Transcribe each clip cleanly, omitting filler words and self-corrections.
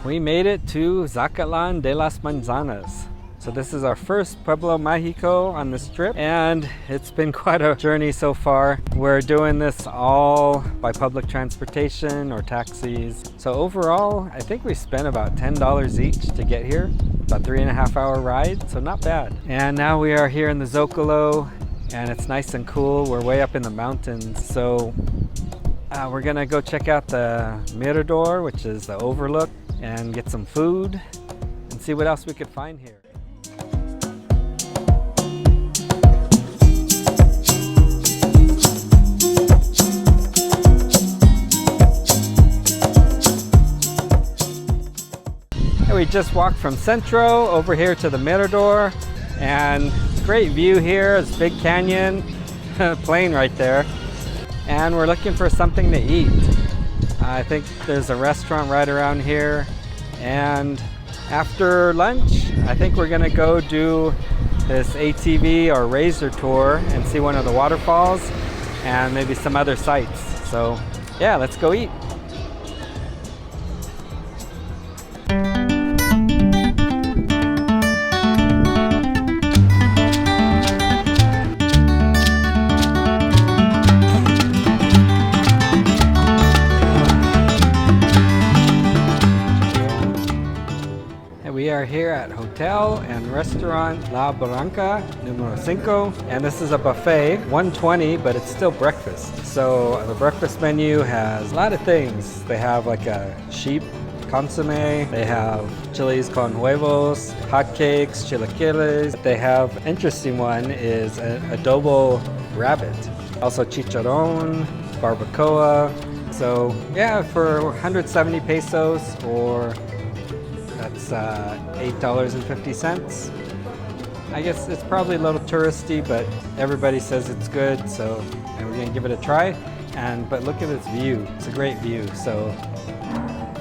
We made it to Zacatlan de las Manzanas. So this is our first Pueblo Magico on this trip, and it's been quite a journey so far. We're doing this all by public transportation or taxis. So overall, I think we spent about $10 each to get here. About 3.5 hour ride, so not bad. And now we are here in the Zocalo, and it's nice and cool. We're way up in the mountains, so we're gonna go check out the Mirador, which is the overlook, and get some food and see what else we could find here. We just walked from Centro over here to the Mirador, and great view here. It's big canyon, plane right there, and we're looking for something to eat. I think there's a restaurant right around here, and after lunch I think we're gonna go do this ATV or razor tour and see one of the waterfalls and maybe some other sites. So yeah, let's go eat. We are here at Hotel and Restaurant La Barranca Numero 5, and this is a buffet, $120, but it's still breakfast. So the breakfast menu has a lot of things. They have like a sheep consomme, they have chiles con huevos, hotcakes, chilaquiles. They have, interesting one is an adobo rabbit, also chicharron, barbacoa. So yeah, for 170 pesos, or that's $8.50. I guess it's probably a little touristy, but everybody says it's good, so and we're gonna give it a try. But look at this view. It's a great view. So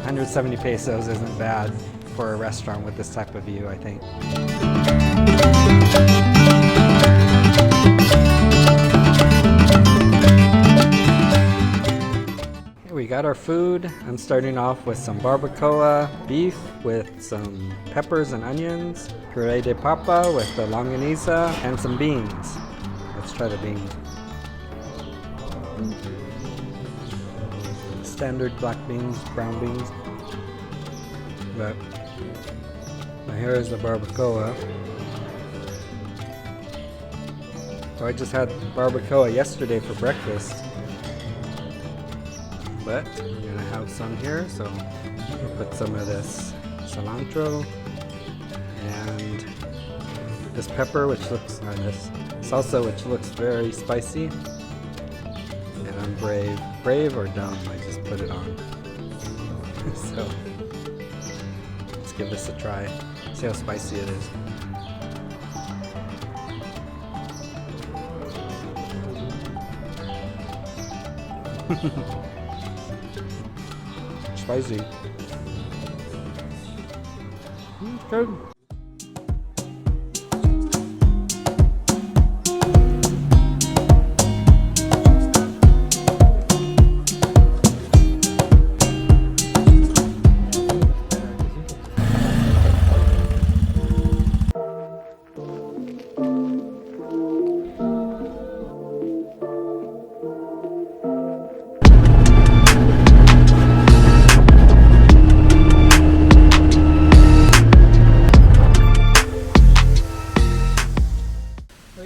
170 pesos isn't bad for a restaurant with this type of view, I think. We got our food. I'm starting off with some barbacoa beef with some peppers and onions, puree de papa with the longaniza, and some beans. Let's try the beans. Standard black beans, brown beans. But here is the barbacoa. So I just had barbacoa yesterday for breakfast. But I'm gonna have some here, so we'll put some of this cilantro and this pepper, which looks, this salsa, which looks very spicy. And I'm brave or dumb, I just put it on. So let's give this a try, see how spicy it is. Spicy. Good.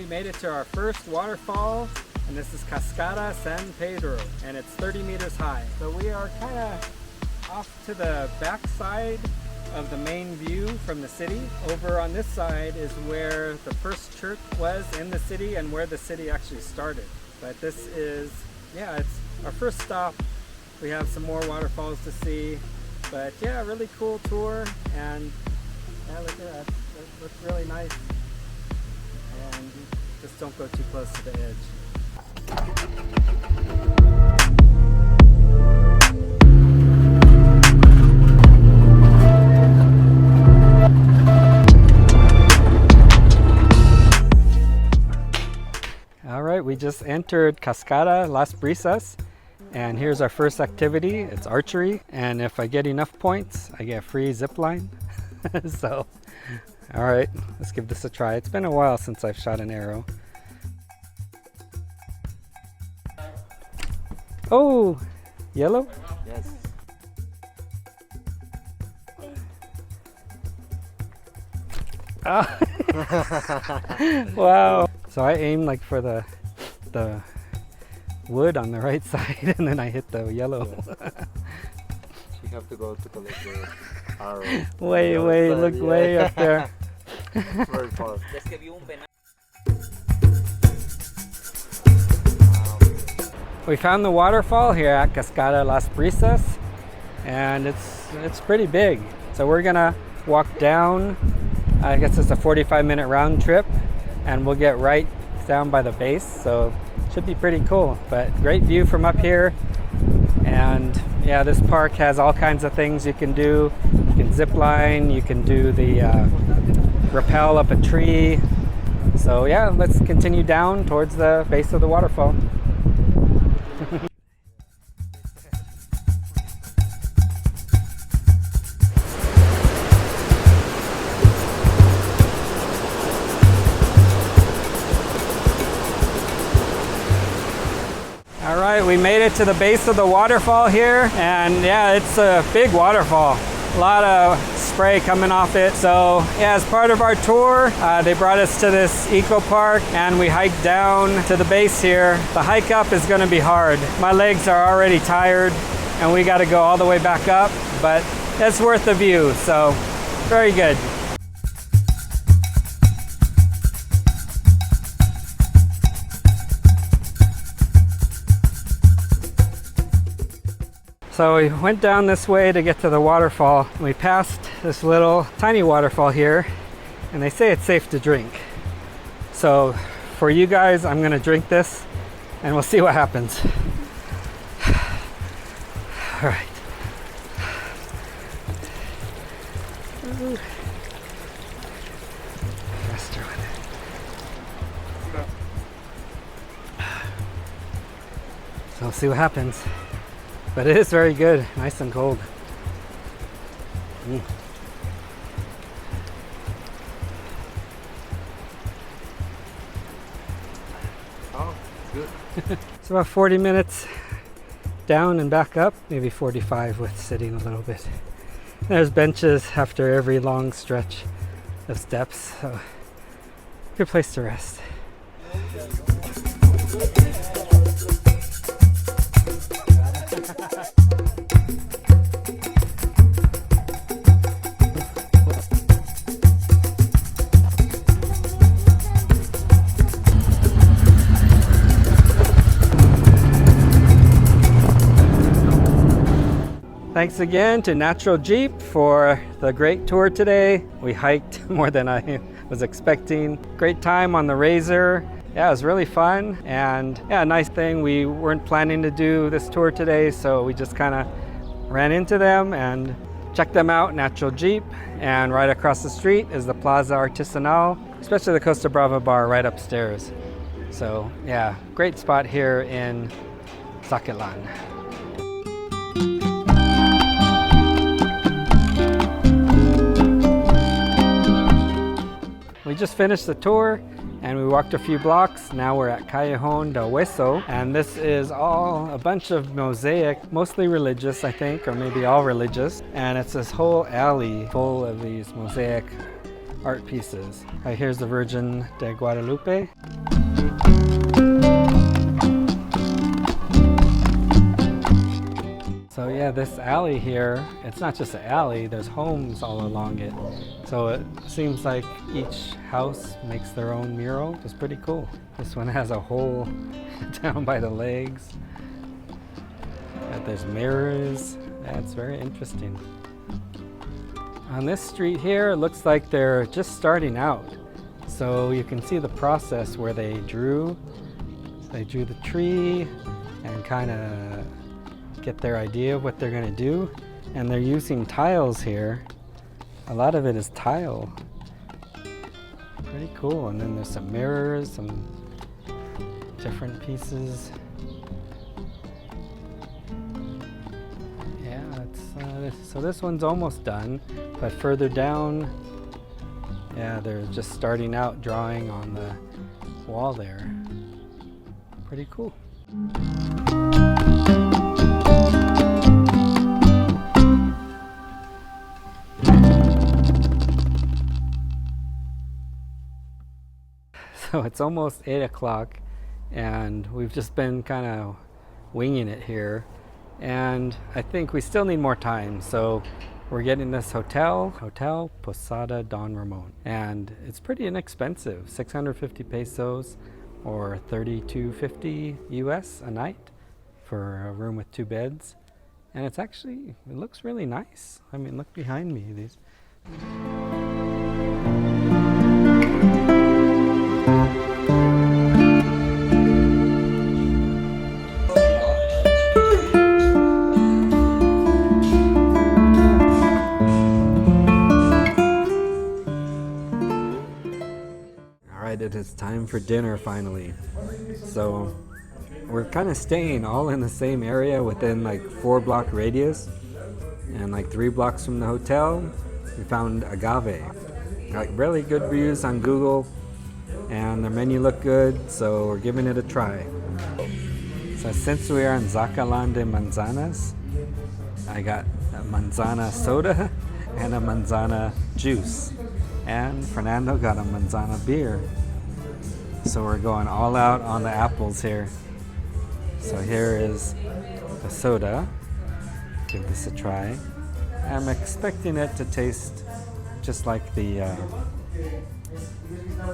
Made it to our first waterfall, and this is Cascada San Pedro, and it's 30 meters high. So we are kind of off to the back side of the main view from the city. Over on this side is where the first church was in the city and where the city actually started. But this is, yeah, it's our first stop. We have some more waterfalls to see, but yeah, really cool tour, and yeah, look at that, it looks really nice. And just don't go too close to the edge. All right, we just entered Cascada Las Brisas, And here's our first activity. It's archery. And if I get enough points, I get a free zip line. So, all right, let's give this a try. It's been a while since I've shot an arrow. Oh, yellow? Yes. Oh. Wow. So I aim like for the wood on the right side, and then I hit the yellow. You have to go to collect the arrow. Look way up there. Very far. We found the waterfall here at Cascada Las Brisas, and it's pretty big. So we're gonna walk down. I guess it's a 45-minute round trip, and we'll get right down by the base. So should be pretty cool. But great view from up here. And yeah, this park has all kinds of things you can do. You can zip line, you can do the rappel up a tree. So yeah, let's continue down towards the base of the waterfall. All right, we made it to the base of the waterfall here, and yeah, it's a big waterfall. A lot of spray coming off it. So yeah, as part of our tour, they brought us to this eco park, and we hiked down to the base here. The hike up is gonna be hard. My legs are already tired, and we gotta go all the way back up, but it's worth the view, so very good. So we went down this way to get to the waterfall. We passed this little tiny waterfall here, and they say it's safe to drink. So for you guys, I'm gonna drink this, and we'll see what happens. All right. Faster with it. So we'll see what happens. But it is very good, nice and cold. Oh, good. It's about 40 minutes down and back up, maybe 45 with sitting a little bit. There's benches after every long stretch of steps, so good place to rest. Thanks again to Natural Jeep for the great tour today. We hiked more than I was expecting. Great time on the Razor. Yeah, it was really fun. And yeah, nice thing, we weren't planning to do this tour today, so we just kind of ran into them and checked them out, Natural Jeep. And right across the street is the Plaza Artisanal, especially the Costa Brava bar right upstairs. So yeah, great spot here in Zacatlan. We just finished the tour and we walked a few blocks. Now we're at Callejon del Hueso, and this is all a bunch of mosaic, mostly religious, I think, or maybe all religious. And it's this whole alley full of these mosaic art pieces. Here's the Virgin de Guadalupe. So yeah, this alley here, it's not just an alley, there's homes all along it. So it seems like each house makes their own mural. It's pretty cool. This one has a hole down by the legs. There's mirrors. That's very interesting. On this street here, it looks like they're just starting out. So you can see the process where they drew the tree and kind of get their idea of what they're going to do. And they're using tiles here. A lot of it is tile. Pretty cool. And then there's some mirrors, some different pieces. So this one's almost done, but further down, yeah, they're just starting out drawing on the wall there. Pretty cool. So it's almost 8 o'clock and we've just been kind of winging it here, and I think we still need more time, so we're getting this Hotel Posada Don Ramon, and it's pretty inexpensive, 650 pesos or 32.50 US a night for a room with 2 beds, and it looks really nice. I mean, look behind me, these. It is time for dinner finally. So we're kind of staying all in the same area within like 4-block radius, and like 3 blocks from the hotel we found Agave. Like really good reviews on Google, and their menu looked good, so we're giving it a try. So since we are in Zacatlan de Manzanas, I got a manzana soda and a manzana juice, and Fernando got a manzana beer. So we're going all out on the apples here. So here is the soda. Give this a try. I'm expecting it to taste just like the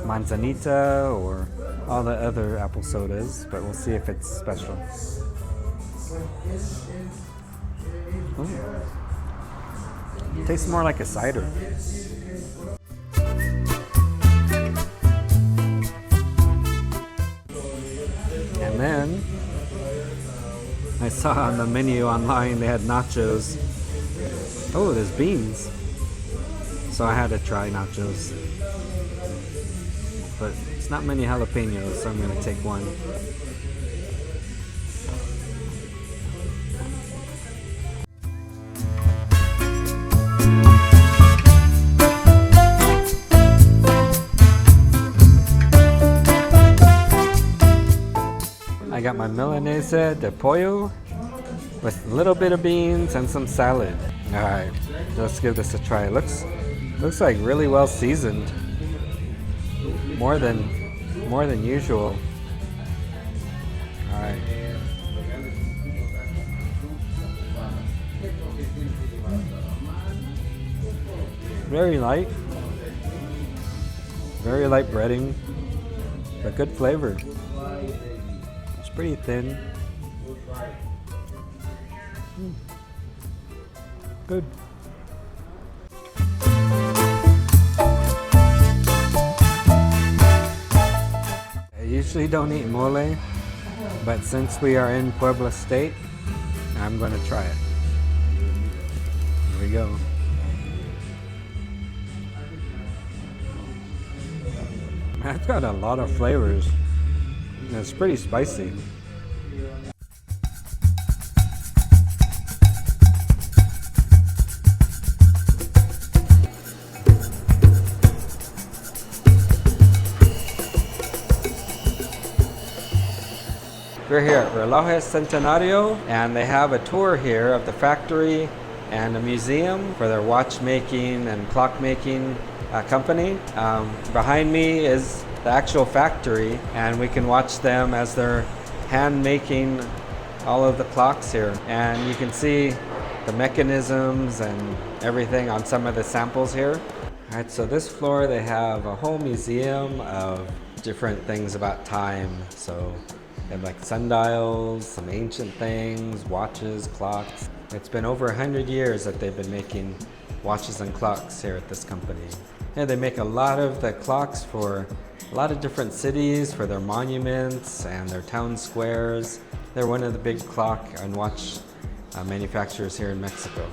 manzanita or all the other apple sodas, but we'll see if it's special. Ooh. Tastes more like a cider. And then I saw on the menu online they had nachos. Oh, there's beans. So I had to try nachos. But it's not many jalapenos, so I'm going to take one. I got my Milanese de pollo with a little bit of beans and some salad. All right, let's give this a try. It looks like really well seasoned, more than usual. All right. Very light breading, but good flavor. It's pretty thin. Good. I usually don't eat mole, but since we are in Pueblo State, I'm going to try it. Here we go. It's got a lot of flavors. And it's pretty spicy. We're here at Relojes Centenario, and they have a tour here of the factory and a museum for their watchmaking and clockmaking company. Behind me is the actual factory, and we can watch them as they're hand making all of the clocks here. And you can see the mechanisms and everything on some of the samples here. All right, so this floor they have a whole museum of different things about time. So they have like sundials, some ancient things, watches, clocks. It's been over 100 years that they've been making watches and clocks here at this company. Yeah, they make a lot of the clocks for a lot of different cities, for their monuments and their town squares. They're one of the big clock and watch manufacturers here in Mexico.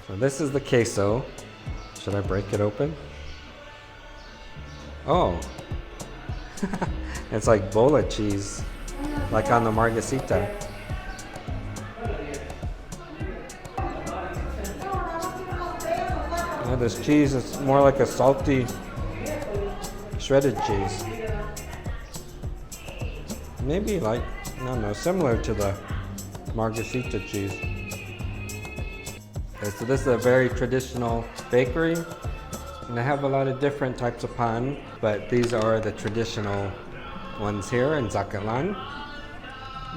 So this is the queso. Should I break it open? Oh, It's like bola cheese, like on the margarita. Yeah, this cheese is more like a salty, shredded cheese. Maybe like, I don't know, similar to the margarita cheese. Okay, so this is a very traditional bakery, and they have a lot of different types of pan, but these are the traditional ones here in Zacatlan.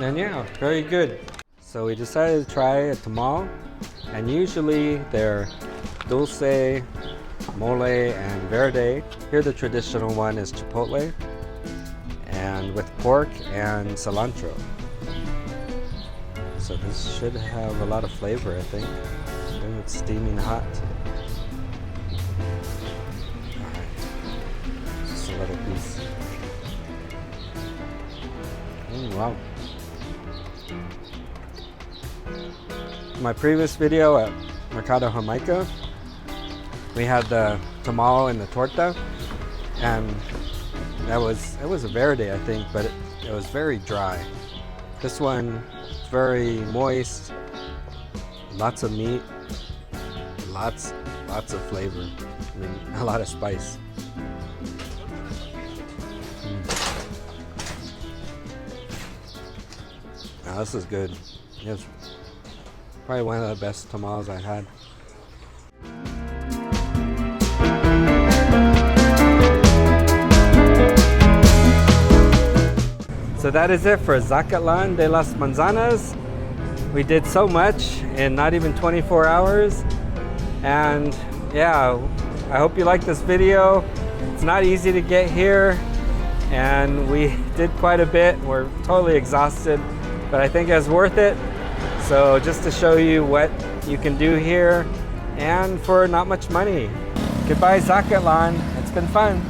And yeah, very good. So we decided to try a tamal, and usually they're dulce, mole, and verde. Here the traditional one is chipotle, and with pork and cilantro. So this should have a lot of flavor, I think. And it's steaming hot. Alright, just a little piece. Wow. My previous video at Mercado Jamaica, we had the tamal and the torta, and it was a verde, I think, but it was very dry. This one, very moist, lots of meat, lots of flavor. I mean, a lot of spice. Now this is good. It's probably one of the best tamales I had. So that is it for Zacatlan de las Manzanas. We did so much in not even 24 hours. And yeah, I hope you liked this video. It's not easy to get here, and we did quite a bit. We're totally exhausted, but I think it's worth it. So just to show you what you can do here and for not much money. Goodbye, Zacatlan. It's been fun.